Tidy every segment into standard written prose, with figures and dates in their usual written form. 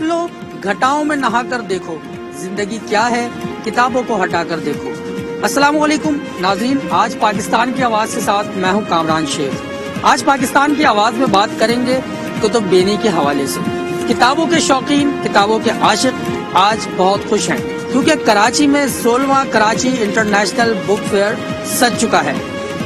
निकलो घटाओं में नहा कर देखो, जिंदगी क्या है किताबों को हटा कर देखो। अस्सलाम वालेकुम नाज़रीन, आज पाकिस्तान की आवाज़ के साथ मैं हूं कामरान शेख। आज पाकिस्तान की आवाज़ में बात करेंगे कुतुब बेनी के हवाले से। किताबों के शौकीन, किताबों के आशिक आज बहुत खुश हैं क्योंकि कराची में 16वां कराची इंटरनेशनल बुक फेयर सज चुका है।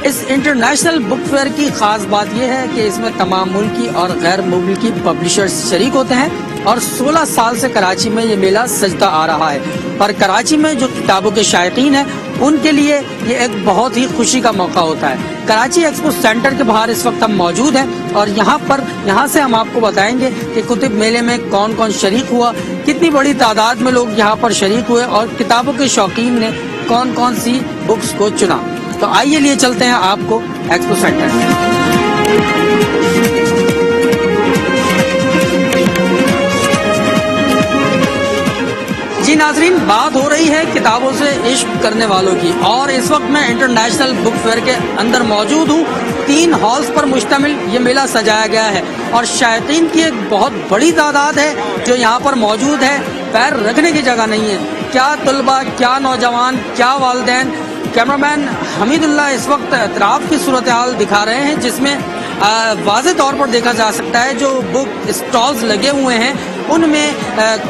इस इंटरनेशनल बुक फेयर की खास बात यह है कि इसमें तमाम मुल्की और गैर मुल्की पब्लिशर्स शरीक होते हैं और 16 साल से कराची में ये मेला सजता आ रहा है। और कराची में जो किताबों के शायकीन हैं उनके लिए ये एक बहुत ही खुशी का मौका होता है। कराची एक्सपो सेंटर के बाहर इस वक्त हम मौजूद हैं और यहाँ से हम आपको बताएंगे कि कुतुब मेले में कौन कौन शरीक हुआ, कितनी बड़ी तादाद में लोग यहाँ पर शरीक हुए और किताबों के शौकीन ने कौन कौन सी बुक्स को चुना। तो आइए लिए चलते हैं आपको एक्सपो सेंटर। जी नाजरीन, बात हो रही है किताबों से इश्क करने वालों की और इस वक्त मैं इंटरनेशनल बुक फेयर के अंदर मौजूद हूँ। 3 हॉल्स पर मुश्तमिल ये मेला सजाया गया है और शायकीन की एक बहुत बड़ी तादाद है जो यहाँ पर मौजूद है। पैर रखने की जगह नहीं है। क्या तलबा, क्या नौजवान, क्या वालिदैन। कैमरामैन हमीदुल्लाह इस वक्त एतराफ़ की सूरत हाल दिखा रहे हैं जिसमें वाज़े तौर पर देखा जा सकता है जो बुक स्टॉल्स लगे हुए हैं उनमें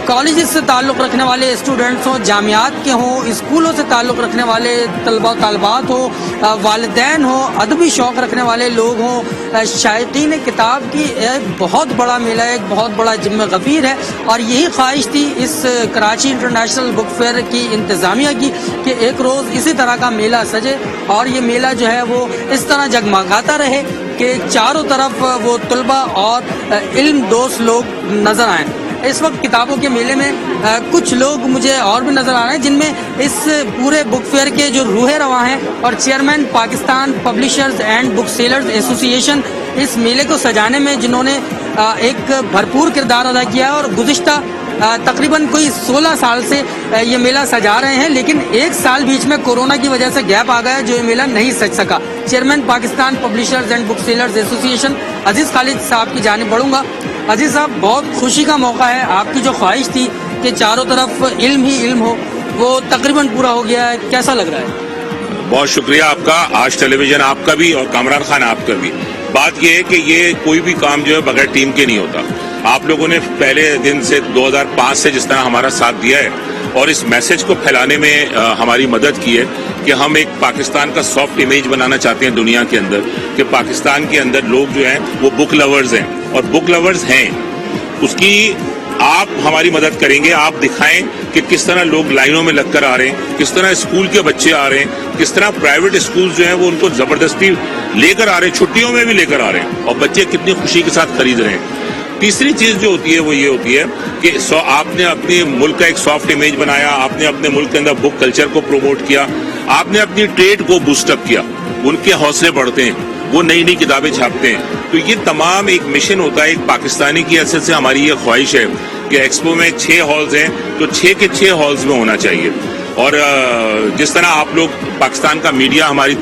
कॉलेज से ताल्लुक़ रखने वाले स्टूडेंट्स हों, जामियात के हों, स्कूलों से ताल्लुक़ रखने वाले तलबा तलबात हों, वालिदैन हों, अदबी शौक़ रखने वाले लोग हों। शायकीन किताब की एक बहुत बड़ा मेला, एक बहुत बड़ा जिम्मे गफ़ीर है और यही ख्वाहिश थी इस कराची इंटरनेशनल बुक फेयर की इंतज़ामिया की कि एक रोज़ इसी तरह का मेला सजे और ये मेला जो है वो इस तरह जगमगाता रहे कि चारों तरफ वो तलबा और इल्म दोस्त लोग नज़र आएँ। इस वक्त किताबों के मेले में कुछ लोग मुझे और भी नज़र आ रहे हैं जिनमें इस पूरे बुक फेयर के जो रूहे रवा हैं और chairman Pakistan publishers and book sellers association इस मेले को सजाने में जिन्होंने एक भरपूर किरदार अदा किया है और गुज़िश्ता तकरीबन कोई 16 साल से ये मेला सजा रहे हैं, लेकिन एक साल बीच में कोरोना की वजह से गैप आ गया जो ये मेला नहीं सज सका। Chairman Pakistan publishers and book sellers association Aziz Khalid साहब की जानिब बढ़ूंगा। अजीज़ साहब, बहुत खुशी का मौका है, आपकी जो ख्वाहिश थी कि चारों तरफ इल्म ही इल्म हो वो तकरीबन पूरा हो गया है, कैसा लग रहा है? बहुत शुक्रिया आपका, आज टेलीविजन आपका भी और कामरान खान आपका भी। बात यह है कि ये कोई भी काम जो है बगैर टीम के नहीं होता। आप लोगों ने पहले दिन से 2005 से जिस तरह हमारा साथ दिया है और इस मैसेज को फैलाने में हमारी मदद की है कि हम एक पाकिस्तान का सॉफ्ट इमेज बनाना चाहते हैं दुनिया के अंदर, कि पाकिस्तान के अंदर लोग जो हैं वो बुक लवर्स हैं और बुक लवर्स हैं। उसकी आप हमारी मदद करेंगे, आप दिखाएं कि किस तरह लोग लाइनों में लगकर आ रहे हैं, किस तरह स्कूल के बच्चे आ रहे हैं, किस तरह प्राइवेट स्कूल जो हैं वो उनको जबरदस्ती लेकर आ रहे हैं, छुट्टियों में भी लेकर आ रहे हैं और बच्चे कितनी खुशी के साथ खरीद रहे हैं। तीसरी चीज जो होती है वो ये होती है कि आपने अपने मुल्क का एक सॉफ्ट इमेज बनाया, आपने अपने मुल्क के अंदर बुक कल्चर को प्रमोट किया, आपने अपनी ट्रेड को बूस्टअप किया, उनके हौसले बढ़ते हैं, वो नई नई किताबें छापते हैं। तो ये तमाम एक मिशन होता है। एक पाकिस्तानी की हैसियत से हमारी ये ख्वाहिश है कि एक्सपो में 6 हॉल्स हैं तो 6 के 6 हॉल्स में होना चाहिए। और जिस तरह आप लोग, पाकिस्तान का मीडिया हमारी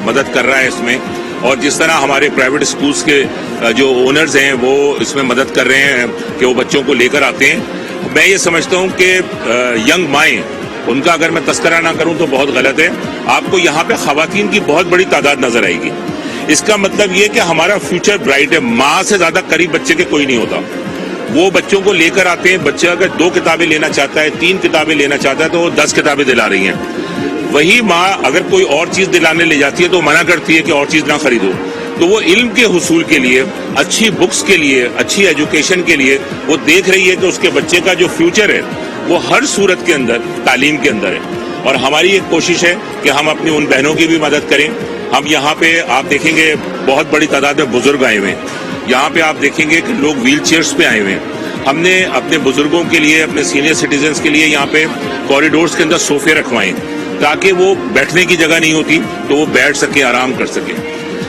मदद कर रहा है इसमें, और जिस तरह हमारे प्राइवेट स्कूल्स के जो ओनर्स हैं वो इसमें मदद कर रहे हैं कि वो बच्चों को लेकर आते हैं, मैं ये समझता हूँ कि यंग माएँ, उनका अगर मैं तस्करा ना करूँ तो बहुत गलत है। आपको यहाँ पे ख़वातीन की बहुत बड़ी तादाद नजर आएगी। इसका मतलब ये कि हमारा फ्यूचर ब्राइट है। माँ से ज़्यादा करीब बच्चे के कोई नहीं होता। वो बच्चों को लेकर आते हैं। बच्चा अगर 2 किताबें लेना चाहता है, 3 किताबें लेना चाहता है तो वो 10 किताबें दिला रही हैं। वही माँ अगर कोई और चीज़ दिलाने ले जाती है तो मना करती है कि और चीज़ ना खरीदो। तो वो इल्म के हुसूल के लिए, अच्छी बुक्स के लिए, अच्छी एजुकेशन के लिए वो देख रही है कि उसके बच्चे का जो फ्यूचर है वो हर सूरत के अंदर तालीम के अंदर है। और हमारी एक कोशिश है कि हम अपनी उन बहनों की भी मदद करें। हम यहाँ पे आप देखेंगे बहुत बड़ी तादाद में बुजुर्ग आए हुए हैं। यहाँ पे आप देखेंगे कि लोग व्हील चेयर्स पे आए हुए हैं। हमने अपने बुजुर्गों के लिए, अपने सीनियर सिटीजन्स के लिए यहाँ पे कॉरिडोर्स के अंदर सोफे रखवाएं ताकि वो बैठने की जगह नहीं होती तो वो बैठ सके, आराम कर सके।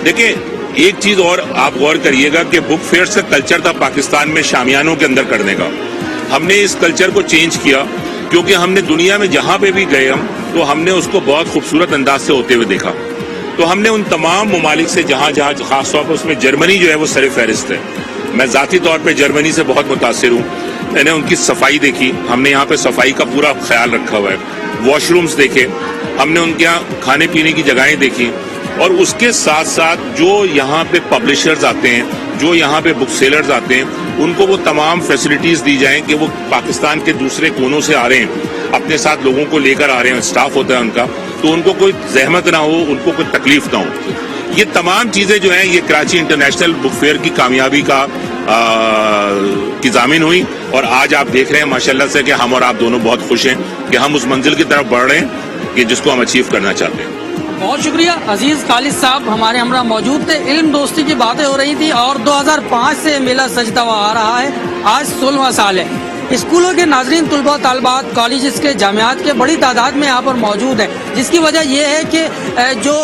देखिए, एक चीज और आप गौर करिएगा कि बुक फेयर्स का कल्चर था पाकिस्तान में शामियानों के अंदर करने का। हमने इस कल्चर को चेंज किया क्योंकि हमने दुनिया में जहां पे भी गए हम तो हमने उसको बहुत खूबसूरत अंदाज से होते हुए देखा। तो हमने उन तमाम ममालिक से जहां जहां खास तौर पर उसमें जर्मनी जो है वो सर फहरिस्त है। मैं ज़ाती तौर पे जर्मनी से बहुत मुतासिर हूँ। मैंने उनकी सफाई देखी, हमने यहाँ पे सफाई का पूरा ख्याल रखा हुआ है, वॉशरूम्स देखे, हमने उनके यहाँ खाने पीने की जगहें देखी, और उसके साथ साथ जो यहाँ पे पब्लिशर्स आते हैं, जो यहाँ पे बुक सेलर्स आते हैं, उनको वो तमाम फैसिलिटीज़ दी जाएं कि वो पाकिस्तान के दूसरे कोनों से आ रहे हैं, अपने साथ लोगों को लेकर आ रहे हैं, स्टाफ होता है उनका, तो उनको कोई जहमत ना हो, उनको कोई तकलीफ ना हो। ये तमाम चीज़ें जो हैं, ये कराची इंटरनेशनल बुक फेयर की कामयाबी की ज़ामिन हुई, और आज आप देख रहे हैं माशाल्लाह से कि हम और आप दोनों बहुत खुश हैं कि हम उस मंजिल की तरफ बढ़ रहे हैं कि जिसको हम अचीव करना चाहते हैं। बहुत शुक्रिया अजीज खालिद साहब, हमारे हमरा मौजूद थे। इल्म दोस्ती की बातें हो रही थी, और 2005 से मेला सजता हुआ आ रहा है, आज 16वां साल है। स्कूलों के नाजरीन, तलबा तालबात, कॉलेजेस के, जामियात के बड़ी तादाद में यहाँ पर मौजूद है, जिसकी वजह यह है कि जो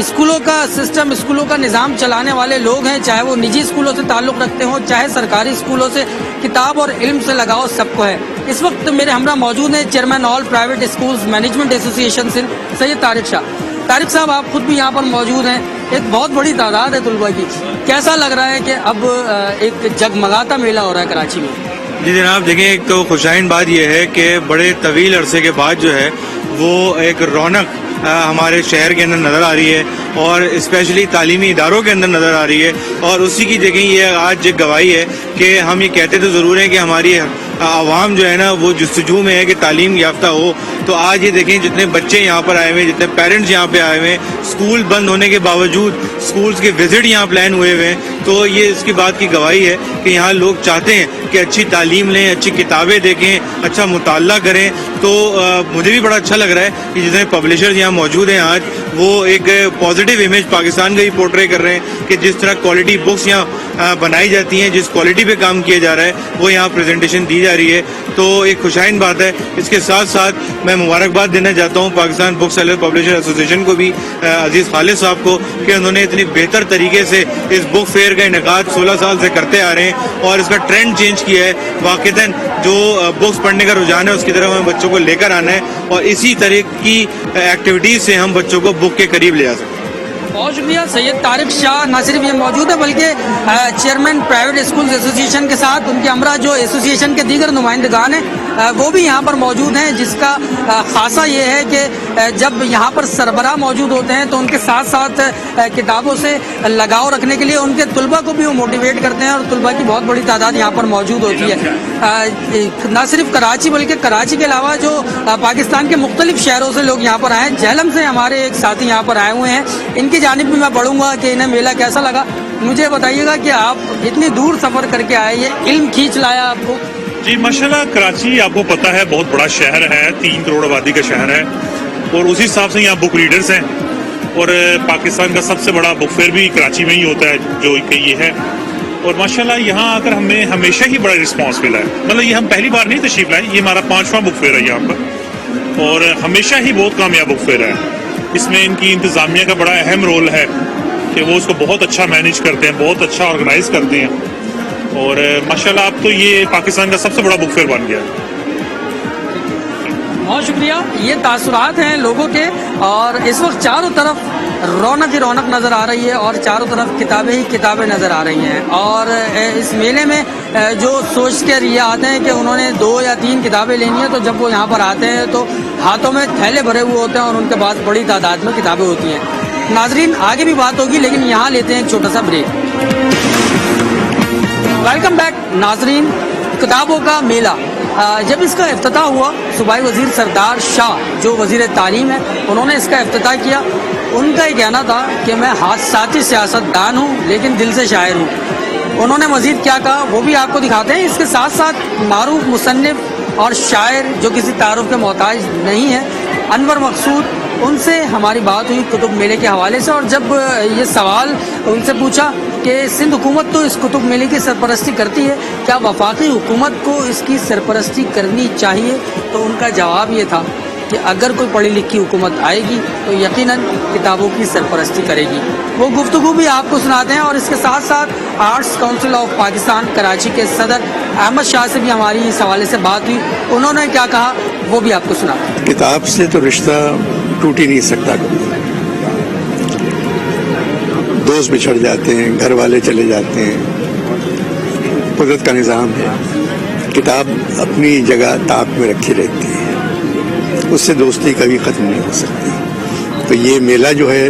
स्कूलों का सिस्टम, स्कूलों का निज़ाम चलाने वाले लोग हैं, चाहे वो निजी स्कूलों से ताल्लुक़ रखते हों, चाहे सरकारी स्कूलों से, किताब और इल्म से लगाव सबको है। इस वक्त मेरे हमरा मौजूद हैं chairman all private schools management association Sindh, Syed Tariq Shah. Tariq साहब, आप खुद भी यहाँ पर मौजूद हैं, एक बहुत बड़ी तादाद है तलबा की, कैसा लग रहा है कि अब एक जगमगाता मेला हो रहा है कराची में? जी जनाब, देखें, एक तो खुशाइन बात यह है कि बड़े तवील अरसे के बाद जो है वो एक रौनक हमारे शहर के अंदर नज़र आ रही है, और स्पेशली तालीमी इदारों के अंदर नज़र आ रही है, और उसी की जगह ये आज गवाही है कि हम ये कहते तो ज़रूर हैं कि हमारी आवाम जो है ना वो जुस्तजू में है कि तालीम याफ्ता हो। तो आज ये देखें, जितने बच्चे यहाँ पर आए हुए हैं, जितने पेरेंट्स यहाँ पे आए हुए हैं, स्कूल बंद होने के बावजूद स्कूल्स के विजिट यहाँ प्लान हुए हुए हैं, तो ये इसकी बात की गवाही है कि यहाँ लोग चाहते हैं कि अच्छी तालीम लें, अच्छी किताबें देखें, अच्छा मुताल्ला करें। तो मुझे भी बड़ा अच्छा लग रहा है कि जितने पब्लिशर्स यहाँ मौजूद हैं आज, वो एक पॉजिटिव इमेज पाकिस्तान का ही पोर्ट्रे कर रहे हैं कि जिस तरह क्वालिटी बुक्स यहाँ बनाई जाती हैं, जिस क्वालिटी पे काम किया जा रहा है, वो यहाँ प्रेजेंटेशन दी जा रही है, तो एक खुशाइन बात है। इसके साथ साथ मैं मुबारकबाद देना चाहता हूँ Pakistan book seller publisher association को भी, अजीज खालिद साहब को, कि उन्होंने इतनी बेहतर तरीके से इस बुक फेयर का इनेकाद 16 साल से करते आ रहे हैं, और इसका ट्रेंड चेंज किया है। वाक़तन जो बुक्स पढ़ने का रुझान है, उसकी तरफ हमें बच्चों को लेकर आना है, और इसी तरह की एक्टिविटीज़ से हम बच्चों को बुक के करीब ले आ सकते हैं। बहुत शुक्रिया सैयद तारिक शाह। न सिर्फ ये मौजूद है, बल्कि चेयरमैन प्राइवेट स्कूल्स एसोसिएशन के साथ उनके हमरा जो एसोसिएशन के दीगर नुमाइंदगान हैं वो भी यहाँ पर मौजूद हैं, जिसका खासा ये है कि जब यहाँ पर सरबराह मौजूद होते हैं तो उनके साथ साथ किताबों से लगाव रखने के लिए उनके तलबा को भी वो मोटिवेट करते हैं, और तलबा की बहुत बड़ी तादाद यहाँ पर मौजूद होती है। न सिर्फ कराची, बल्कि कराची के अलावा जो पाकिस्तान के मुख्तलिफ शहरों से लोग यहाँ पर आए हैं। झेलम से हमारे एक साथी यहाँ पर आए हुए हैं, इनकी जानिब भी मैं पढ़ूंगा कि इन्हें मेला कैसा लगा। मुझे बताइएगा कि आप इतनी दूर सफ़र करके आए, ये इल्म खींच लाया आपको? जी माशाल्लाह, कराची आपको पता है बहुत बड़ा शहर है, 3 करोड़ आबादी का शहर है, और उसी हिसाब से यहाँ बुक रीडर्स हैं, और पाकिस्तान का सबसे बड़ा बुक फेयर भी कराची में ही होता है जो कि ये है। और माशाल्लाह यहाँ आकर हमें हमेशा ही बड़ा रिस्पांस मिला है, मतलब ये हम पहली बार नहीं तशरीफ लाए, ये हमारा 5वां बुक फेयर है यहाँ पर, और हमेशा ही बहुत कामयाब बुक फेयर है। इसमें इनकी इंतज़ामिया का बड़ा अहम रोल है कि वो उसको बहुत अच्छा मैनेज करते हैं, बहुत अच्छा ऑर्गेनाइज करते हैं, और माशाल्लाह अब तो ये पाकिस्तान का सबसे बड़ा बुक फेयर बन गया है। बहुत शुक्रिया। ये तासुरात हैं लोगों के, और इस वक्त चारों तरफ रौनक ही रौनक नज़र आ रही है, और चारों तरफ किताबें ही किताबें नज़र आ रही हैं। और इस मेले में जो सोच कर ये आते हैं कि उन्होंने 2 या 3 किताबें लेनी है, तो जब वो यहाँ पर आते हैं तो हाथों में थैले भरे हुए होते हैं, और उनके पास बड़ी तादाद में किताबें होती हैं। नाजरीन, आगे भी बात होगी, लेकिन यहाँ लेते हैं एक छोटा सा ब्रेक। वेलकम बैक नाजरीन। किताबों का मेला, जब इसका इफ्तिताह हुआ, सूबाई वज़ीर सरदार शाह जो वज़ीर तालीम है, उन्होंने इसका इफ्तिताह किया। उनका ये कहना था कि मैं हादसाती सियासतदान हूँ, लेकिन दिल से शायर हूँ। उन्होंने मज़ीद क्या कहा वो भी आपको दिखाते हैं। इसके साथ साथ मारूफ मुसन्निफ और शायर जो किसी तारुफ के मोहताज नहीं है, अनवर मकसूद, उनसे हमारी बात हुई कुतुब मेले के हवाले से। और जब ये सवाल उनसे पूछा कि सिंध हुकूमत तो इस कुतुब मेले की सरपरस्ती करती है, क्या वफाकी हुकूमत को इसकी सरपरस्ती करनी चाहिए, तो उनका जवाब ये था कि अगर कोई पढ़ी लिखी हुकूमत आएगी तो यकीनन किताबों की सरपरस्ती करेगी। वो गुफ्तगू भी आपको सुनाते हैं, और इसके साथ साथ arts council of Pakistan Karachi के सदर अहमद शाह से भी हमारी इस हवाले से बात हुई। उन्होंने क्या कहा वो भी आपको सुनाते हैं। किताब से तो रिश्ता टूट ही नहीं सकता कभी। दोस्त बिछड़ जाते हैं, घर वाले चले जाते हैं, कुदरत का निज़ाम है। किताब अपनी जगह ताक में रखी रहती है, उससे दोस्ती कभी ख़त्म नहीं हो सकती। तो ये मेला जो है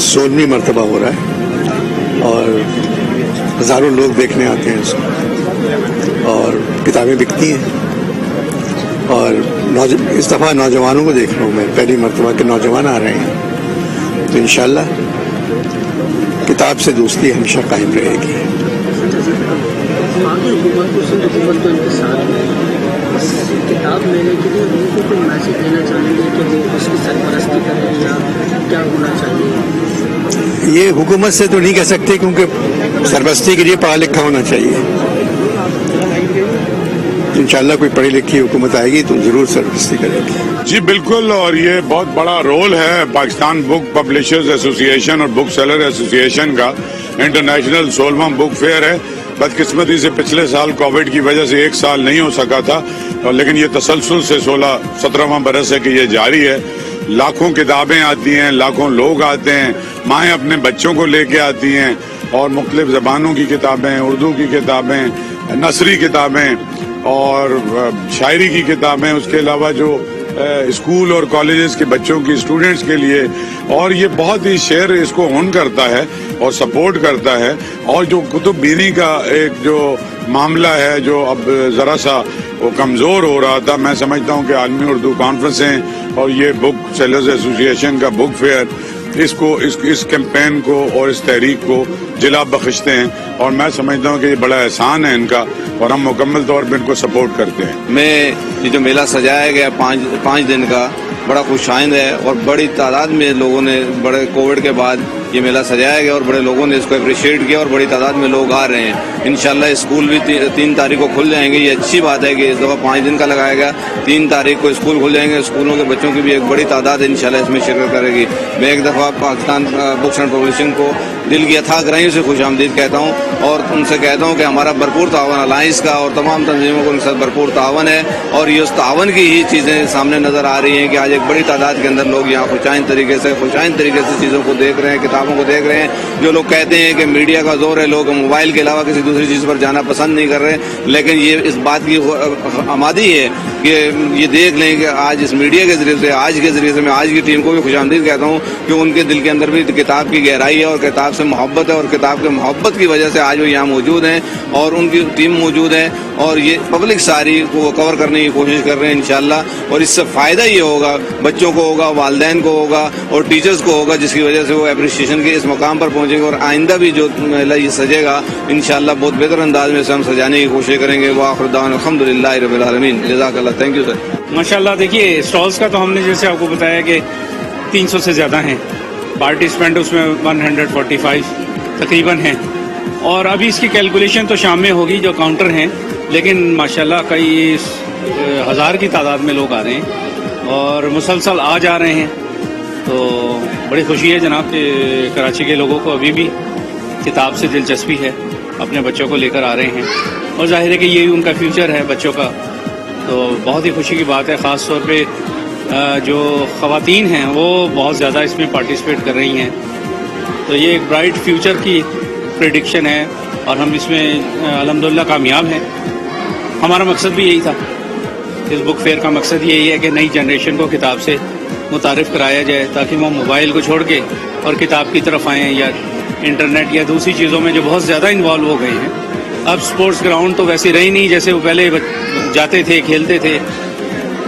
16वीं मरतबा हो रहा है और हज़ारों लोग देखने आते हैं इसको, और किताबें बिकती हैं। और इस दफ़ा नौजवानों को देख रहा हूँ मैं, पहली मरतबा के नौजवान आ रहे हैं, तो इंशाल्लाह किताब से दोस्ती हमेशा कायम रहेगी। आगे हुकूमत को इनके साथ में किताब मेले के लिए उनको कोई मैसेज देना चाहेंगे कि वो उसकी सरपरस्ती करें या क्या होना चाहिए? ये हुकूमत से तो नहीं कह सकते, क्योंकि सरपरस्ती के लिए पढ़ा लिखा होना चाहिए। इंशाल्लाह कोई पढ़ी लिखी हुकूमत आएगी तो जरूर सरपरस्ती करेगी। जी बिल्कुल, और ये बहुत बड़ा रोल है पाकिस्तान बुक पब्लिशर्स एसोसिएशन और बुक सेलर एसोसिएशन का। इंटरनेशनल 16वां बुक फेयर है। बदकिस्मती से पिछले साल कोविड की वजह से एक साल नहीं हो सका था, लेकिन ये तसलसल से 16-17वां बरस है कि ये जारी है। लाखों किताबें आती हैं, लाखों लोग आते हैं, माएँ अपने बच्चों को लेके आती हैं, और मुख्तलिफ ज़बानों की किताबें, उर्दू की किताबें, नसरी किताबें और शायरी की किताबें, उसके अलावा जो स्कूल और कॉलेजेस के बच्चों की स्टूडेंट्स के लिए। और ये बहुत ही शहर इसको ऑन करता है और सपोर्ट करता है। और जो कुतुब बीनी का एक जो मामला है जो अब ज़रा सा वो कमज़ोर हो रहा था, मैं समझता हूँ कि आलमी उर्दू कॉन्फ्रेंसें और ये बुक सेलर्स एसोसिएशन का बुक फेयर इस कैंपेन को और इस तहरीक को जिला बख्शते हैं, और मैं समझता हूँ कि ये बड़ा एहसान है इनका, और हम मुकम्मल तौर पर इनको सपोर्ट करते हैं। मैं ये जो मेला सजाया गया पाँच दिन का, बड़ा खुशाइंद है, और बड़ी तादाद में लोगों ने, बड़े कोविड के बाद ये मेला सजाया गया और बड़े लोगों ने इसको अप्रिशिएट किया और बड़ी तादाद में लोग आ रहे हैं। इंशाल्लाह स्कूल भी 3 तारीख को खुल जाएंगे। ये अच्छी बात है कि इस दफ़ा 5 दिन का लगाया गया, 3 तारीख को स्कूल खुल जाएंगे। स्कूलों के बच्चों की भी एक बड़ी तादाद इंशाल्लाह इसमें शिरकत करेगी। मैं एक दफ़ा पाकिस्तान बुक्स एंड पब्लिशिंग को दिल की अथाह गहराइयों से खुशामदीद कहता हूँ, और उनसे कहता हूँ कि हमारा भरपूर तावन अलायंस का और तमाम तंजीमों को उनके साथ भरपूर तावन है, और ये उस तावन की ही चीज़ें सामने नज़र आ रही हैं कि आज एक बड़ी तादाद के अंदर लोग यहाँ खुशाइन तरीके से चीज़ों को देख रहे हैं, किताबों को देख रहे हैं। जो लोग कहते हैं कि मीडिया का जोर है, लोग मोबाइल के अलावा किसी दूसरी चीज़ पर जाना पसंद नहीं कर रहे, लेकिन ये इस बात की आमादी है कि ये देख लें कि आज इस मीडिया के ज़रिए से, आज के ज़रिए से मैं आज की टीम को भी खुशामदीद कहता हूँ कि उनके दिल के अंदर भी किताब की गहराई है और किताब से मोहब्बत है, और किताब के मोहब्बत की वजह से आज वो यहाँ मौजूद हैं और उनकी टीम मौजूद है, और ये पब्लिक सारी को कवर करने की कोशिश कर रहे हैं इंशाल्लाह। और इससे फ़ायदा ये होगा, बच्चों को होगा, वालिदैन को होगा और टीचर्स को होगा, जिसकी वजह से वो अप्रिशिएशन के इस मकाम पर पहुँचेंगे। और आइंदा भी जो मेला ये सजेगा इंशाल्लाह बहुत बेहतर अंदाज में से हम सजाने की कोशिश करेंगे। वाखिर दावाना अल्हम्दुलिल्लाह रब्बिल आलमीन, जज़ाकल्लाह, थैंक यू सर। माशाल्लाह, देखिए स्टॉल्स का तो हमने जैसे आपको बताया कि 300 से ज़्यादा हैं, पार्टिसिपेंट उसमें 145 तकरीबन हैं, और अभी इसकी कैलकुलेशन तो शाम में होगी जो काउंटर हैं, लेकिन माशाल्लाह कई हज़ार की तादाद में लोग आ रहे हैं और मुसलसल आ जा रहे हैं। तो बड़ी खुशी है जनाब कि कराची के लोगों को अभी भी किताब से दिलचस्पी है, अपने बच्चों को लेकर आ रहे हैं, और जाहिर है कि यही उनका फ्यूचर है बच्चों का। तो बहुत ही खुशी की बात है, ख़ास तौर पे जो ख़वातीन हैं वो बहुत ज़्यादा इसमें पार्टिसिपेट कर रही हैं। तो ये एक ब्राइट फ्यूचर की प्रेडिक्शन है और हम इसमें अल्हम्दुलिल्लाह कामयाब हैं। हमारा मकसद भी यही था, इस बुक फेयर का मकसद यही है कि नई जनरेशन को किताब से मुतारिफ़ कराया जाए, ताकि वो मोबाइल को छोड़ के और किताब की तरफ आएँ, या इंटरनेट या दूसरी चीज़ों में जो बहुत ज़्यादा इन्वॉल्व हो गए हैं। अब स्पोर्ट्स ग्राउंड तो वैसे रही नहीं जैसे वो पहले जाते थे, खेलते थे,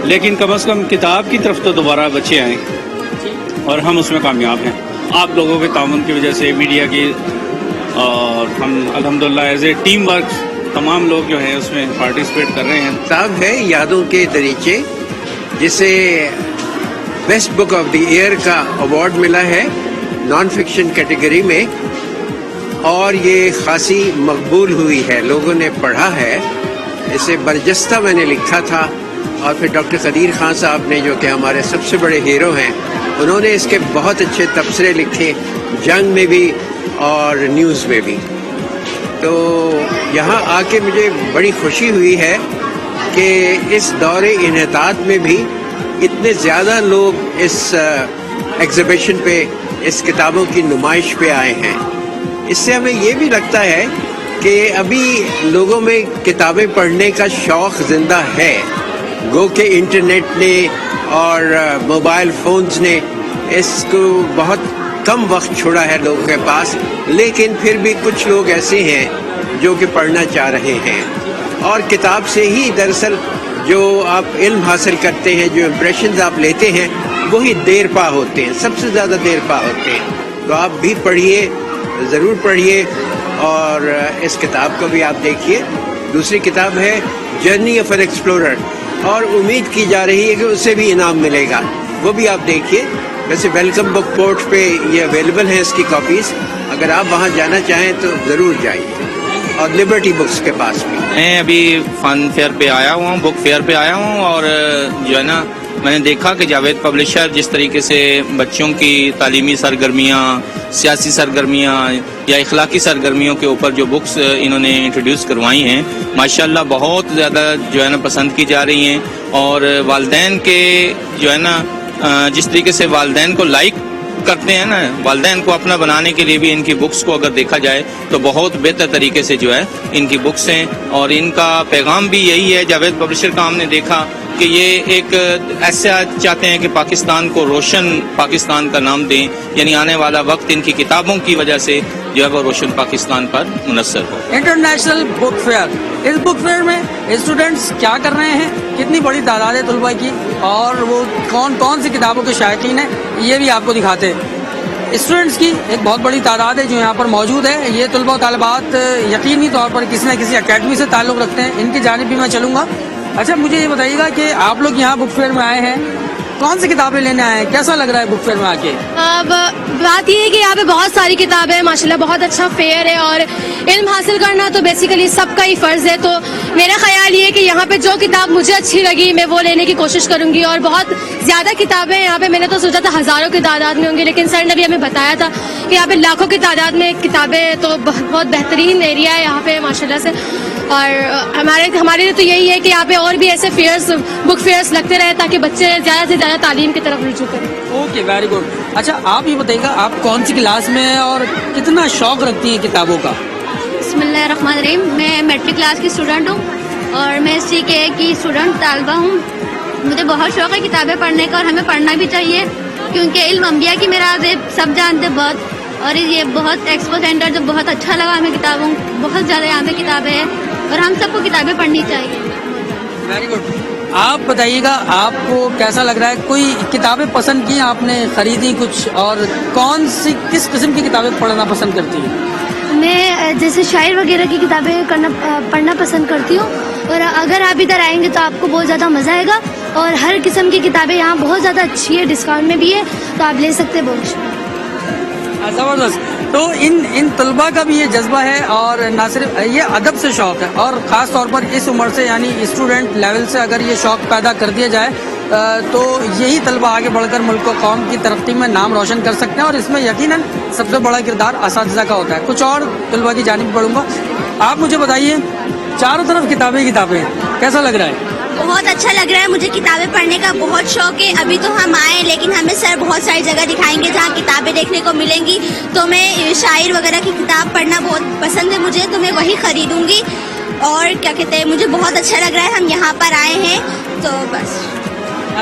लेकिन कम से कम किताब की तरफ तो दोबारा बच्चे आएँ और हम उसमें कामयाब हैं आप लोगों के ताउन की वजह से, मीडिया की, और हम अल्हम्दुलिल्लाह एज ए टीम वर्क तमाम लोग जो हैं उसमें पार्टिसिपेट कर रहे हैं। किताब है यादों के दरीचे, जिसे best book of the year का अवार्ड मिला है नॉन फिक्शन कैटेगरी में, और ये खासी मकबूल हुई है, लोगों ने पढ़ा है। इसे बरजस्ता मैंने लिखा था, और फिर डॉक्टर कदीर खान साहब ने, जो कि हमारे सबसे बड़े हीरो हैं, उन्होंने इसके बहुत अच्छे तबसरे लिखे, जंग में भी और न्यूज़ में भी। तो यहाँ आके मुझे बड़ी खुशी हुई है कि इस दौरे इन्हतात में भी इतने ज़्यादा लोग इस एग्ज़िबिशन पे, इस किताबों की नुमाइश पे आए हैं। इससे हमें ये भी लगता है کہ ابھی لوگوں میں کتابیں پڑھنے کا شوق زندہ ہے. گو کہ انٹرنیٹ نے اور موبائل فونز نے اس کو بہت کم وقت چھوڑا ہے لوگوں کے پاس, لیکن پھر بھی کچھ لوگ ایسے ہیں جو کہ پڑھنا چاہ رہے ہیں, اور کتاب سے ہی دراصل جو آپ علم حاصل کرتے ہیں, جو امپریشنز آپ لیتے ہیں, وہی دیر پا ہوتے ہیں, سب سے زیادہ دیر پا ہوتے ہیں. تو آپ بھی پڑھیے, ضرور پڑھیے, اور اس کتاب کو بھی آپ دیکھیے. دوسری کتاب ہے جرنی آف این ایکسپلورر, اور امید کی جا رہی ہے کہ اسے بھی انعام ملے گا, وہ بھی آپ دیکھیے. ویسے ویلکم بک پورٹ پہ یہ اویلیبل ہیں اس کی کاپیز, اگر آپ وہاں جانا چاہیں تو ضرور جائیے, اور لبرٹی بکس کے پاس بھی. میں ابھی فن فیئر پہ آیا ہوا ہوں, بک فیئر پہ آیا ہوں, اور جو ہے نا میں نے دیکھا کہ جاوید پبلشر جس طریقے سے بچوں کی تعلیمی سرگرمیاں, سیاسی سرگرمیاں یا اخلاقی سرگرمیوں کے اوپر جو بکس انہوں نے انٹروڈیوس کروائی ہیں, ماشاءاللہ بہت زیادہ جو ہے نا پسند کی جا رہی ہیں. اور والدین کے جو ہے نا جس طریقے سے والدین کو لائک کرتے ہیں نا, والدین کو اپنا بنانے کے لیے بھی ان کی بکس کو اگر دیکھا جائے تو بہت بہتر طریقے سے جو ہے ان کی بکس ہیں, اور ان کا پیغام بھی یہی ہے. جاوید پبلشر کا ہم نے دیکھا کہ یہ ایک ایسا چاہتے ہیں کہ پاکستان کو روشن پاکستان کا نام دیں, یعنی آنے والا وقت ان کی کتابوں کی وجہ سے جو ہے وہ روشن پاکستان پر منحصر ہو. انٹرنیشنل بک فیئر, اس بک فیئر میں اسٹوڈنٹس کیا کر رہے ہیں, کتنی بڑی تعداد ہے طلباء کی, اور وہ کون کون سی کتابوں کے شائقین ہیں, یہ بھی آپ کو دکھاتے ہیں. اسٹوڈنٹس کی ایک بہت بڑی تعداد ہے جو یہاں پر موجود ہے. یہ طلباء و طالبات یقینی طور پر کسی نہ کسی اکیڈمی سے تعلق رکھتے ہیں, ان کی جانب بھی میں چلوں گا. اچھا, مجھے یہ بتائیے گا کہ آپ لوگ یہاں بک فیئر میں آئے ہیں, کون سی کتابیں لینے آئے ہیں, کیسا لگ رہا ہے بک فیئر میں آ کے؟ بات یہ ہے کہ یہاں پہ بہت ساری کتابیں ہیں ماشاءاللہ, بہت اچھا فیئر ہے, اور علم حاصل کرنا تو بیسیکلی سب کا ہی فرض ہے. تو میرا خیال یہ ہے کہ یہاں پہ جو کتاب مجھے اچھی لگی میں وہ لینے کی کوشش کروں گی. اور بہت زیادہ کتابیں ہیں یہاں پہ, میں نے تو سوچا تھا ہزاروں کی تعداد میں ہوں گی, لیکن سر نے بھی ہمیں بتایا تھا کہ یہاں پہ لاکھوں کی تعداد میں کتابیں, تو بہت بہترین ایریا ہے یہاں پہ ماشاءاللہ سے. اور ہمارے لیے تو یہی ہے کہ یہاں پہ اور بھی ایسے فیئرس, بک فیئرس لگتے رہے تاکہ بچے زیادہ سے زیادہ تعلیم کی طرف رجوع کریں. Okay, very good. اچھا, آپ یہ بتائیے گا آپ کون سی کلاس میں ہیں اور کتنا شوق رکھتی ہیں کتابوں کا؟ بسم اللہ الرحمن الرحیم. میں میٹرک کلاس کی اسٹوڈنٹ ہوں, اور میں سی کے کی اسٹوڈنٹ طالبہ ہوں. مجھے بہت شوق ہے کتابیں پڑھنے کا, اور ہمیں پڑھنا بھی چاہیے, کیونکہ علم انبیاء کی میراث ہے, سب جانتے بہت. اور یہ بہت ایکسپو سینٹر جو بہت اچھا لگا ہمیں, کتابوں بہت زیادہ یہاں پہ کتابیں ہیں, اور ہم سب کو کتابیں پڑھنی چاہیے. Very good. آپ بتائیے گا آپ کو کیسا لگ رہا ہے, کوئی کتابیں پسند کی آپ نے, خریدی کچھ, اور کون سی کس قسم کی کتابیں پڑھنا پسند کرتی ہیں؟ میں جیسے شاعر وغیرہ کی کتابیں پڑھنا پسند کرتی ہوں, اور اگر آپ ادھر آئیں گے تو آپ کو بہت زیادہ مزہ آئے گا. اور ہر قسم کی کتابیں یہاں بہت زیادہ اچھی ہے, ڈسکاؤنٹ میں بھی ہے, تو آپ لے سکتے ہیں. بہت زبردست. تو ان طلباء کا بھی یہ جذبہ ہے, اور نہ صرف یہ ادب سے شوق ہے, اور خاص طور پر اس عمر سے یعنی اسٹوڈنٹ لیول سے اگر یہ شوق پیدا کر دیا جائے تو یہی طلباء آگے بڑھ کر ملک و قوم کی ترقی میں نام روشن کر سکتے ہیں. اور اس میں یقیناً سب سے بڑا کردار اساتذہ کا ہوتا ہے. کچھ اور طلباء کی جانب بڑھوں گا. آپ مجھے بتائیے, چاروں طرف کتابیں کیسا لگ رہا ہے؟ بہت اچھا لگ رہا ہے. مجھے کتابیں پڑھنے کا بہت شوق ہے. ابھی تو ہم آئے, لیکن ہمیں سر بہت ساری جگہ دکھائیں گے جہاں کتابیں دیکھنے کو ملیں گی. تو میں شاعر وغیرہ کی کتاب پڑھنا بہت پسند ہے مجھے, تو میں وہی خریدوں گی. اور کیا کہتے ہیں, مجھے بہت اچھا لگ رہا ہے, ہم یہاں پر آئے ہیں, تو بس.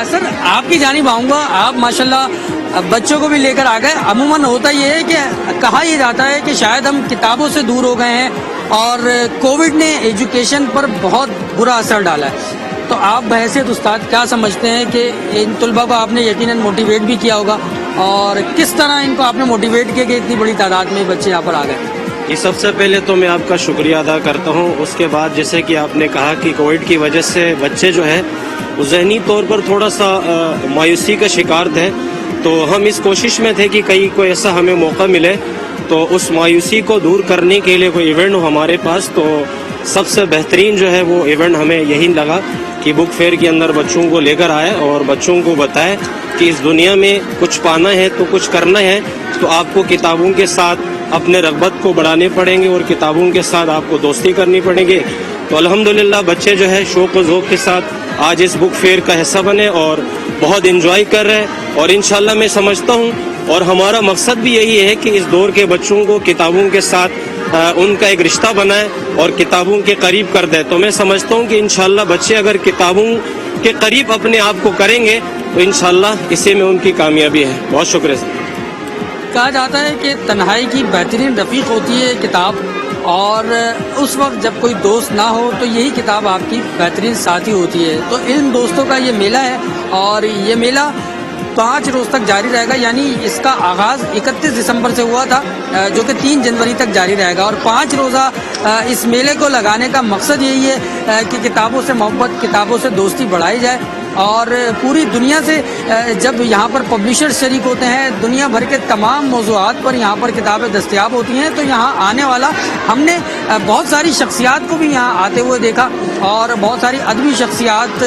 سر, آپ کی جانب آؤں گا. آپ ماشاءاللہ بچوں کو بھی لے کر آ گئے. عموماً ہوتا یہ ہے کہ کہا یہ جاتا ہے کہ شاید ہم کتابوں سے دور ہو گئے ہیں, اور کووڈ نے ایجوکیشن پر بہت برا اثر ڈالا ہے. تو آپ بحیثیت استاد کیا سمجھتے ہیں کہ ان طلباء کو آپ نے یقیناً موٹیویٹ بھی کیا ہوگا, اور کس طرح ان کو آپ نے موٹیویٹ کیا کہ اتنی بڑی تعداد میں بچے یہاں پر آ گئے؟ یہ سب سے پہلے تو میں آپ کا شکریہ ادا کرتا ہوں. اس کے بعد جیسے کہ آپ نے کہا کہ کووڈ کی وجہ سے بچے جو ہے وہ ذہنی طور پر تھوڑا سا مایوسی کا شکار تھے, تو ہم اس کوشش میں تھے کہ کہیں کوئی ایسا ہمیں موقع ملے تو اس مایوسی کو دور کرنے کے لیے کوئی ایونٹ ہو ہمارے پاس. تو سب سے بہترین جو ہے وہ ایونٹ ہمیں یہی لگا کہ بک فیئر کے اندر بچوں کو لے کر آئے اور بچوں کو بتائے کہ اس دنیا میں کچھ پانا ہے تو کچھ کرنا ہے, تو آپ کو کتابوں کے ساتھ اپنے رغبت کو بڑھانے پڑیں گے, اور کتابوں کے ساتھ آپ کو دوستی کرنی پڑیں گے. تو الحمدللہ بچے جو ہے شوق و ذوق کے ساتھ آج اس بک فیئر کا حصہ بنے اور بہت انجوائے کر رہے ہیں. اور انشاءاللہ میں سمجھتا ہوں اور ہمارا مقصد بھی یہی ہے کہ اس دور کے بچوں کو کتابوں کے ساتھ ان کا ایک رشتہ بنائے اور کتابوں کے قریب کر دے. تو میں سمجھتا ہوں کہ انشاءاللہ بچے اگر کتابوں کے قریب اپنے آپ کو کریں گے تو انشاءاللہ اسی میں ان کی کامیابی ہے. بہت شکریہ سر. کہا جاتا ہے کہ تنہائی کی بہترین رفیق ہوتی ہے کتاب، اور اس وقت جب کوئی دوست نہ ہو تو یہی کتاب آپ کی بہترین ساتھی ہوتی ہے. تو ان دوستوں کا یہ میلہ ہے، اور یہ میلہ 5 روز تک جاری رہے گا. یعنی اس کا آغاز 31 دسمبر سے ہوا تھا، جو کہ 3 جنوری تک جاری رہے گا. اور 5 روزہ اس میلے کو لگانے کا مقصد یہی ہے کہ کتابوں سے محبت، کتابوں سے دوستی بڑھائی جائے. اور پوری دنیا سے جب یہاں پر پبلشر شریک ہوتے ہیں، دنیا بھر کے تمام موضوعات پر یہاں پر کتابیں دستیاب ہوتی ہیں. تو یہاں آنے والا ہم نے بہت ساری شخصیات کو بھی یہاں آتے ہوئے دیکھا، اور بہت ساری ادبی شخصیات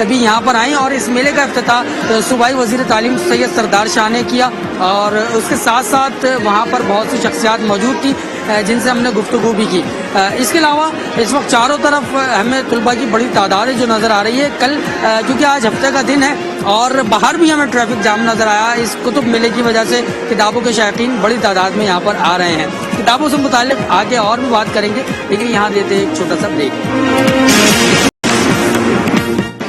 بھی یہاں پر آئیں. اور اس میلے کا افتتاح صوبائی وزیر تعلیم سید سردار شاہ نے کیا، اور اس کے ساتھ ساتھ وہاں پر بہت سی شخصیات موجود تھیں جن سے ہم نے گفتگو بھی کی. اس کے علاوہ اس وقت چاروں طرف ہمیں طلباء کی بڑی تعداد ہے جو نظر آ رہی ہے. کل کیونکہ آج ہفتے کا دن ہے اور باہر بھی ہمیں ٹریفک جام نظر آیا. اس کتب میلے کی وجہ سے کتابوں کے شائقین بڑی تعداد میں یہاں پر آ رہے ہیں. کتابوں سے متعلق آگے اور بھی بات کریں گے، لیکن یہاں دیتے ہیں ایک چھوٹا سا بریک.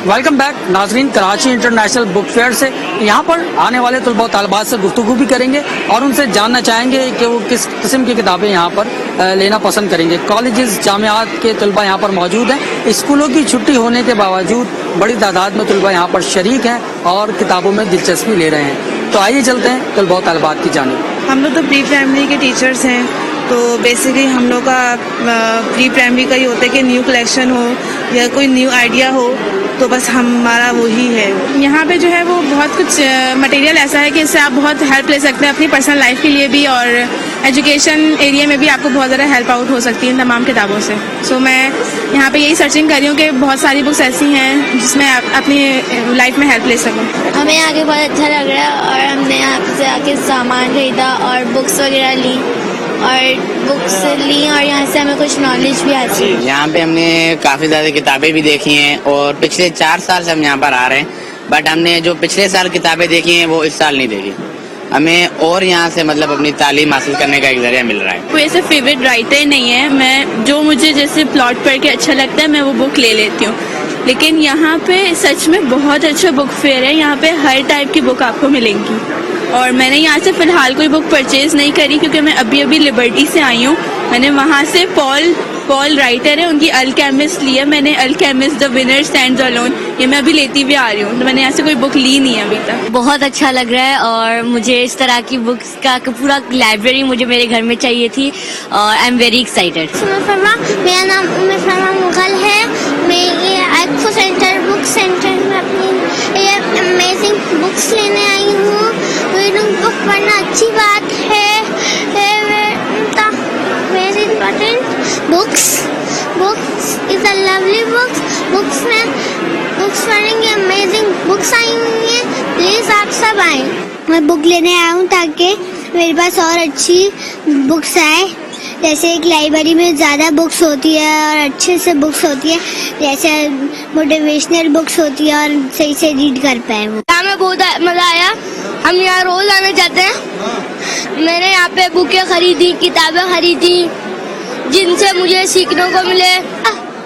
ویلکم بیک ناظرین. کراچی انٹرنیشنل بک فیئر سے یہاں پر آنے والے طلباء و طالبات سے گفتگو بھی کریں گے، اور ان سے جاننا چاہیں گے کہ وہ کس قسم کی کتابیں یہاں پر لینا پسند کریں گے. کالجز، جامعات کے طلباء یہاں پر موجود ہیں. اسکولوں کی چھٹی ہونے کے باوجود بڑی تعداد میں طلباء یہاں پر شریک ہیں اور کتابوں میں دلچسپی لے رہے ہیں. تو آئیے چلتے ہیں طلباء و طالبات کی جانب. ہم لوگ تو پری پرائمری کے ٹیچرز ہیں، تو بیسیکلی ہم لوگ کا پری پرائمری کا ہی ہوتا ہے کہ نیو کلیکشن ہو یا کوئی نیو آئیڈیا ہو، تو بس ہمارا وہی ہے. یہاں پہ جو ہے وہ بہت کچھ مٹیریل ایسا ہے کہ اس سے آپ بہت ہیلپ لے سکتے ہیں اپنی پرسنل لائف کے لیے بھی، اور ایجوکیشن ایریا میں بھی آپ کو بہت زیادہ ہیلپ آؤٹ ہو سکتی ہے ان تمام کتابوں سے. سو میں یہاں پہ یہی سرچنگ کر رہی ہوں کہ بہت ساری بکس ایسی ہیں جس میں آپ اپنی لائف میں ہیلپ لے سکوں. ہمیں آ کے بہت اچھا لگ رہا ہے، اور ہم نے یہاں سے آ کے سامان خریدا اور بکس وغیرہ لی، اور یہاں سے ہمیں کچھ نالج بھی حاصل. یہاں پہ ہم نے کافی زیادہ کتابیں بھی دیکھی ہیں، اور پچھلے 4 سال سے ہم یہاں پر آ رہے ہیں، بٹ ہم نے جو پچھلے سال کتابیں دیکھی ہیں وہ اس سال نہیں دیکھی. ہمیں اور یہاں سے مطلب اپنی تعلیم حاصل کرنے کا ایک ذریعہ مل رہا ہے. کوئی ایسے فیوریٹ رائٹر نہیں ہے، میں جو مجھے جیسے پلاٹ پڑھ کے اچھا لگتا ہے میں وہ بک لے لیتی ہوں. لیکن یہاں پہ سچ میں بہت اچھا بک فیئر ہے. یہاں پہ ہر ٹائپ کی بک آپ کو ملیں گی، اور میں نے یہاں سے فی الحال کوئی بک پرچیز نہیں کری کیونکہ میں ابھی لبرٹی سے آئی ہوں. میں نے وہاں سے پال رائٹر ہے، ان کی الکیمسٹ لی ہے میں نے. Alchemist the winner stands alone, یہ میں ابھی لیتی ہوئی آ رہی ہوں. تو میں نے یہاں سے کوئی بک لی نہیں ہے ابھی تک. بہت اچھا لگ رہا ہے، اور مجھے اس طرح کی بکس کا پورا لائبریری مجھے میرے گھر میں چاہیے تھی، اور آئی ایم ویری ایکسائٹیڈ. میرا نام فرما مغل ہے. میں یہ ایکسپو سینٹر بک سینٹر میں اپنی یہ امیزنگ بکس لینے آئی ہوں. بک پڑھنا اچھی بات ہے. Very important books is a lovely books میں بکس پڑھیں گے. امیزنگ بکس آئی ہوئی ہیں، پلیز آپ سب آئیں. میں بک لینے آیا ہوں تاکہ میرے پاس اور اچھی بکس آئے. جیسے ایک لائبریری میں زیادہ بکس ہوتی ہے اور اچھے سے بکس ہوتی ہے، جیسے موٹیویشنل بکس ہوتی ہے اور صحیح سے ریڈ کر پائے. ہمیں بہت مزہ آیا. ہم یہاں روز آنے جاتے ہیں. میں نے یہاں پہ بکیں خریدی، کتابیں خریدی جن سے مجھے سیکھنے کو ملے.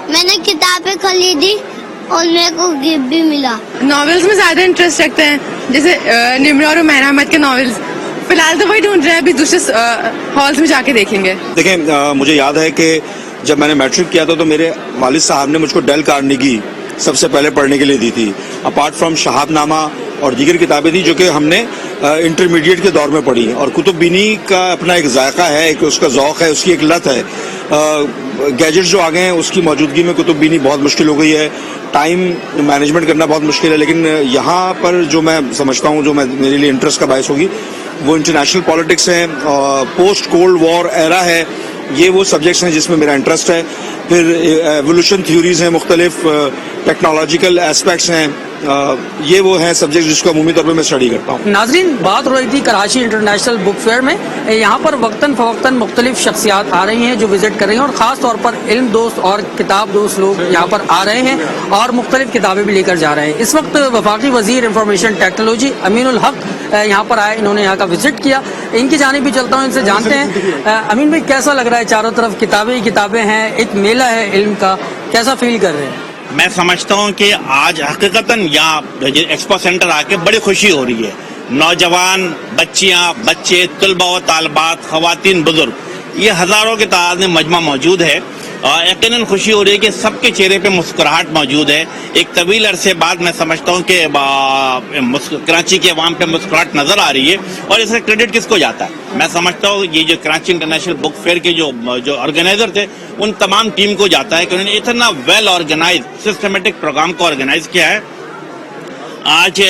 میں نے کتابیں خریدی اور میرے کو گفٹ بھی ملا. ناولز میں زیادہ انٹرسٹ رکھتے ہیں، جیسے نمرہ اور عمیر احمد کے ناولز. فی الحال تو وہی ڈھونڈ رہے ہیں، ابھی دوسرے ہالز میں جا کے دیکھیں گے. دیکھیں مجھے یاد ہے کہ جب میں نے میٹرک کیا تھا تو میرے والد صاحب نے مجھ کو ڈیل کارنیگی سب سے پہلے پڑھنے کے لیے دی تھی. اپارٹ فرام شہاب نامہ اور دیگر کتابیں تھیں جو کہ ہم نے انٹرمیڈیٹ کے دور میں پڑھی. اور کتب بینی کا اپنا ایک ذائقہ ہے، ایک اس کا ذوق ہے، اس کی ایک لت ہے. گیجٹس جو آ گئے ہیں اس کی موجودگی میں کتب بینی بہت مشکل ہو گئی ہے، ٹائم مینجمنٹ کرنا بہت مشکل ہے. لیکن یہاں پر جو میں سمجھتا ہوں جو میرے لیے انٹرسٹ کا باعث ہوگی وہ انٹرنیشنل پالیٹکس ہے، پوسٹ کولڈ وار ایرا ہے. یہ وہ سبجیکٹس ہیں جس میں میرا انٹرسٹ ہے. پھر ایوولوشن تھیوریز ہیں، مختلف ٹیکنالوجیکل ایسپیکٹس ہیں، یہ وہ ہیں سبجیکٹ جس کو عمومی طور پہ میں اسٹڈی کرتا ہوں. ناظرین، بات ہو رہی تھی کراچی انٹرنیشنل بک فیئر میں. یہاں پر وقتاً فوقتاً مختلف شخصیات آ رہی ہیں جو وزٹ کر رہی ہیں، اور خاص طور پر علم دوست اور کتاب دوست لوگ یہاں پر آ رہے ہیں اور مختلف کتابیں بھی لے کر جا رہے ہیں. اس وقت وفاقی وزیر انفارمیشن ٹیکنالوجی امین الحق یہاں پر آئے، انہوں نے یہاں کا وزٹ کیا. ان کی جانب بھی چلتا ہوں، ان سے جانتے ہیں. امین بھائی، کیسا لگ رہا ہے؟ چاروں طرف کتابیں ہی کتابیں ہیں، ایک میلہ ہے علم کا، کیسا فیل کر رہے ہیں؟ میں سمجھتا ہوں کہ آج حقیقتاً یہاں ایکسپو سینٹر آ کے بڑی خوشی ہو رہی ہے. نوجوان، بچیاں، بچے، طلباء و طالبات، خواتین، بزرگ، یہ ہزاروں کی تعداد میں مجمع موجود ہے. اور یقیناً خوشی ہو رہی ہے کہ سب کے چہرے پہ مسکراہٹ موجود ہے. ایک طویل عرصے بعد میں سمجھتا ہوں کہ کراچی کے عوام پہ مسکراہٹ نظر آ رہی ہے، اور اس کا کریڈٹ کس کو جاتا ہے؟ میں سمجھتا ہوں یہ جو کراچی انٹرنیشنل بک فیئر کے جو آرگنائزر تھے ان تمام ٹیم کو جاتا ہے کہ انہوں نے اتنا ویل آرگنائز سسٹمیٹک پروگرام کو آرگنائز کیا ہے. آج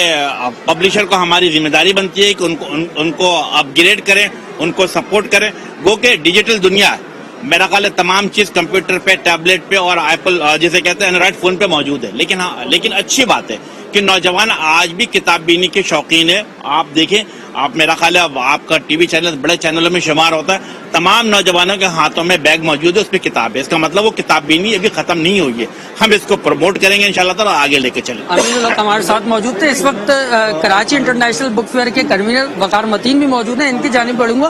پبلشر کو ہماری ذمہ داری بنتی ہے کہ ان کو اپ گریڈ کریں، ان کو سپورٹ کریں. گو کہ ڈیجیٹل دنیا ہے، میرا خیال ہے تمام چیز کمپیوٹر پہ، ٹیبلٹ پہ اور ایپل جسے کہتے ہیں اینڈرائڈ فون پہ موجود ہے. لیکن اچھی بات ہے کہ نوجوان آج بھی کتاب بینی کے شوقین ہے. آپ دیکھیں، آپ میرا خیال ہے آپ کا ٹی وی چینل بڑے چینلوں میں شمار ہوتا ہے، تمام نوجوانوں کے ہاتھوں میں بیگ موجود ہے، اس پہ کتاب ہے. اس کا مطلب وہ کتاب بینی ابھی ختم نہیں ہوئی ہے. ہم اس کو پروموٹ کریں گے انشاءاللہ تعالی، آگے لے کے چلیں. امین الحق ہمارے ساتھ موجود تھے. اس وقت کراچی انٹرنیشنل بک فیئر کے کنوینر وقار متین بھی موجود ہیں، ان کی جانب بڑھوں گا.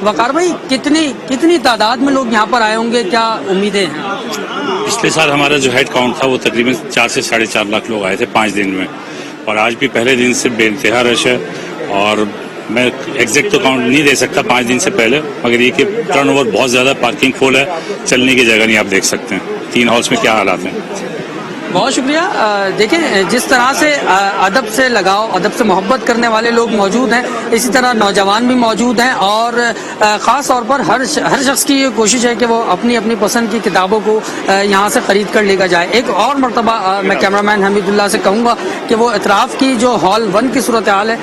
وقار بھائی، کتنی تعداد میں لوگ یہاں پر آئے ہوں گے؟ کیا امیدیں ہیں؟ پچھلے سال ہمارا جو ہیڈ کاؤنٹ تھا وہ تقریباً 4 سے 4.5 لاکھ لوگ آئے تھے 5 دن میں، اور آج بھی پہلے دن سے بے انتہا رش ہے. اور میں ایگزیکٹ تو کاؤنٹ نہیں دے سکتا 5 دن سے پہلے، مگر یہ کہ ٹرن اوور بہت زیادہ، پارکنگ فل ہے، چلنے کی جگہ نہیں. آپ دیکھ سکتے ہیں 3 ہالس میں کیا حالات ہیں. بہت شکریہ. دیکھیں، جس طرح سے ادب سے لگاؤ، ادب سے محبت کرنے والے لوگ موجود ہیں، اسی طرح نوجوان بھی موجود ہیں، اور خاص طور پر ہر شخص کی یہ کوشش ہے کہ وہ اپنی اپنی پسند کی کتابوں کو یہاں سے خرید کر لے کر جائے. ایک اور مرتبہ میں کیمرہ مین حمید اللہ سے کہوں گا کہ وہ اطراف کی جو ہال 1 کی صورتحال ہے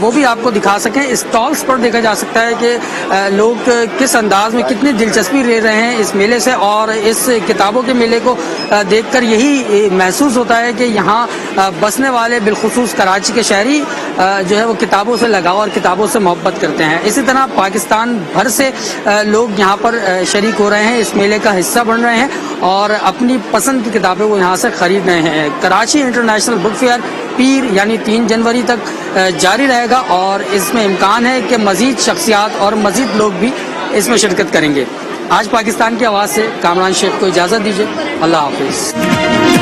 وہ بھی آپ کو دکھا سکیں. اسٹالس پر دیکھا جا سکتا ہے کہ لوگ کس انداز میں کتنی دلچسپی لے رہے ہیں اس میلے سے، اور اس کتابوں کے میلے کو دیکھ کر یہی محسوس ہوتا ہے کہ یہاں بسنے والے بالخصوص کراچی کے شہری جو ہے وہ کتابوں سے لگاؤ اور کتابوں سے محبت کرتے ہیں. اسی طرح پاکستان بھر سے لوگ یہاں پر شریک ہو رہے ہیں، اس میلے کا حصہ بن رہے ہیں اور اپنی پسند کی کتابیں وہ یہاں سے خرید رہے ہیں. کراچی انٹرنیشنل بک فیئر پیر یعنی 3 جنوری تک جاری رہے گا، اور اس میں امکان ہے کہ مزید شخصیات اور مزید لوگ بھی اس میں شرکت کریں گے. آج پاکستان کی آواز سے کامران شیخ کو اجازت دیجیے. اللہ حافظ.